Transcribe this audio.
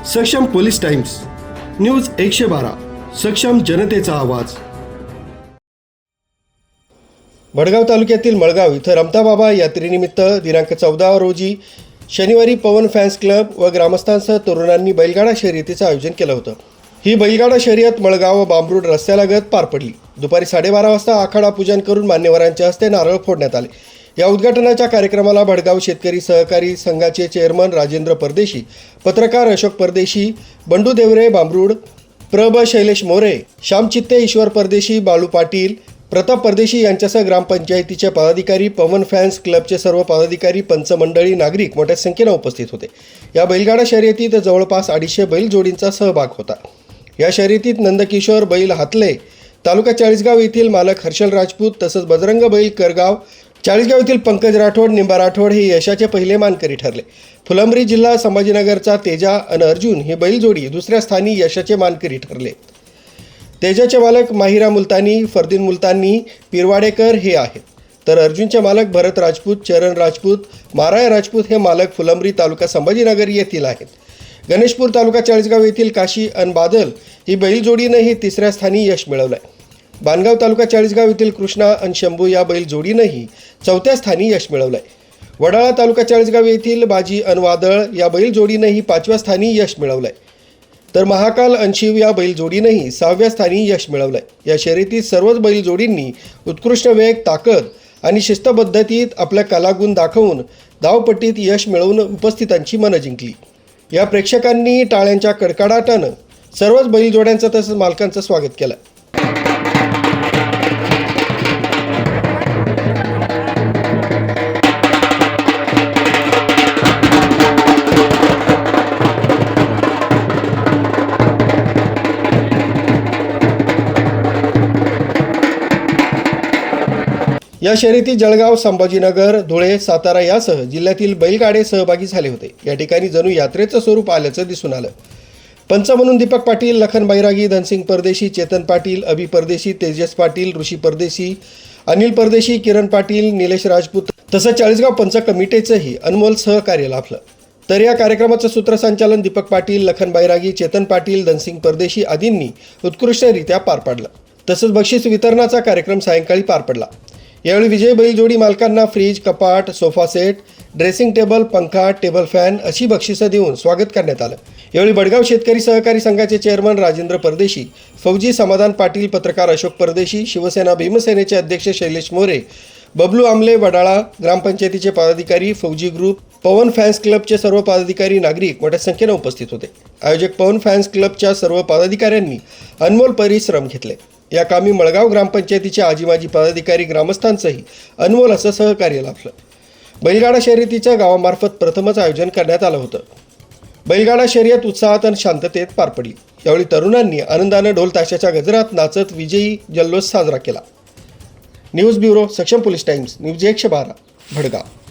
सक्षम police times, news 112, सक्षम जनतेचा आवाज। भडगाव तालुक्यातील मळगाव इथं रमताबाबा यात्रेनिमित्त दिनांक 14 रोजी शनिवारी पवन फॅन्स क्लब व ग्रामस्थांसह तरुणांनी बैलगाडा शर्यतीचं आयोजन केलं होतं। ही बैलगाडा शर्यत मळगाव व बांबरूड रस्त्यालगत पार पडली। दुपारी 12:30 वाजता आखाडा पूजन करून मान्यवरांच्या हस्ते नारळ फोडण्यात आले। या उद्घाटनाच्या कार्यक्रमाला भडगाव शेतकरी सहकारी संघाचे चेअरमन राजेंद्र परदेशी, पत्रकार अशोक परदेशी, बंडू देवरे बांबरूड, प्रभ शैलेश मोरे, श्याम चित्ते, ईश्वर परदेशी, बाळू पाटील, प्रताप परदेशी यांच्यासह ग्रामपंचायतीचे पदाधिकारी, पवन फॅन्स क्लबचे सर्व पदाधिकारी, पंचमंडळी, नागरिक मोठ्या संख्येने उपस्थित होते। या बैलगाडा शर्यतीत जवळपास 250 बैलजोडींचा सहभाग होता। या शर्यतीत नंदकिशोर बैल हातले, तालुका चाळीसगाव येथील मालक हर्षल राजपूत तसंच बजरंग बैल करगाव, चाळीसगाव येथील पंकज राठोड, निंबा राठोड हे यशाचे पहिले मानकरी ठरले। फुलंब्री जिल्हा संभाजीनगरचा तेजा आणि अर्जुन ही बैलजोडी दुसऱ्या स्थानी यशाचे मानकरी ठरले। तेजाचे मालक माहिरा मुलतानी, फरदीन मुलतानी, पिरवाडेकर हे आहेत, तर अर्जुनचे मालक भरत राजपूत, चरण राजपूत, माराय राजपूत हे मालक फुलंब्री तालुका संभाजीनगर येथील आहेत। गणेशपूर तालुका चाळीसगाव येथील काशी अन बादल ही बैलजोडीनेही तिसऱ्या स्थानी यश मिळवलंय। बाणगाव तालुका चाळीसगाव येथील कृष्णा अन शंभू या बैलजोडीनेही चौथ्या स्थानी यश मिळवलंय। वडाळा तालुका चाळीसगाव येथील बाजी अन वादळ या बैलजोडीनेही 5व्या स्थानी यश मिळवलंय, तर महाकाल अन शिव या बैलजोडीनेही 6व्या स्थानी यश मिळवलंय। या शर्यतीत सर्वच बैलजोडींनी उत्कृष्ट वेग, ताकद आणि शिस्तबद्धतीत आपल्या कलागुण दाखवून धावपट्टीत यश मिळवून उपस्थितांची मनं जिंकली। या प्रेक्षकांनी टाळ्यांच्या कडकडाटानं सर्वच बैलजोड्यांचं तसंच मालकांचं स्वागत केलं। या शर्यतीत जळगाव, संभाजीनगर, धुळे, सातारा यासह जिल्ह्यातील बैलगाडे सहभागी झाले होते। या ठिकाणी जणू यात्रेचं स्वरूप आल्याचं दिसून आलं। पंच म्हणून दीपक पाटील, लखन बैरागी, धनसिंग परदेशी, चेतन पाटील, अभि परदेशी, तेजस पाटील, ऋषी परदेशी, अनिल परदेशी, किरण पाटील, निलेश राजपूत तसंच चाळीसगाव पंच कमिटीचंही अनमोल सहकार्य लाभलं। तर या कार्यक्रमाचं सूत्रसंचालन दीपक पाटील, लखन बैरागी, चेतन पाटील, धनसिंग परदेशी आदींनी उत्कृष्टरित्या पार पाडलं। तसंच बक्षीस वितरणाचा कार्यक्रम सायंकाळी पार पडला। यावेळी विजय बैलजोडी मालकांना फ्रीज, कपाट, सोफा सेट, ड्रेसिंग टेबल, पंखा, टेबल फॅन अशी बक्षिसं देऊन स्वागत करण्यात आलं। यावेळी भडगाव शेतकरी सहकारी संघाचे चेअरमन राजेंद्र परदेशी, फौजी समाधान पाटील, पत्रकार अशोक परदेशी, शिवसेना भीमसेनेचे अध्यक्ष शैलेश मोरे, बबलू आमले, वडाळा ग्रामपंचायतीचे पदाधिकारी, फौजी ग्रुप, पवन फॅन्स क्लबचे सर्व पदाधिकारी, नागरिक मोठ्या संख्येने उपस्थित होते। आयोजक पवन फॅन्स क्लबच्या सर्व पदाधिकाऱ्यांनी अनमोल परिश्रम घेतले। या कामी मळगाव ग्रामपंचायतीचे आजी-माजी पदाधिकारी, ग्रामस्थांचंही अनमोल असं सहकार्य लाभलं। बैलगाडा शर्यतीचं गावामार्फत प्रथमच आयोजन करण्यात आलं होतं। बैलगाडा शर्यत उत्साहात आणि शांततेत पार पडली। यावेळी तरुणांनी आनंदानं ढोल ताशाच्या गजरात नाचत विजयी जल्लोष साजरा केला। न्यूज ब्युरो, सक्षम पोलीस टाइम्स, न्यूज 112, भडगाव।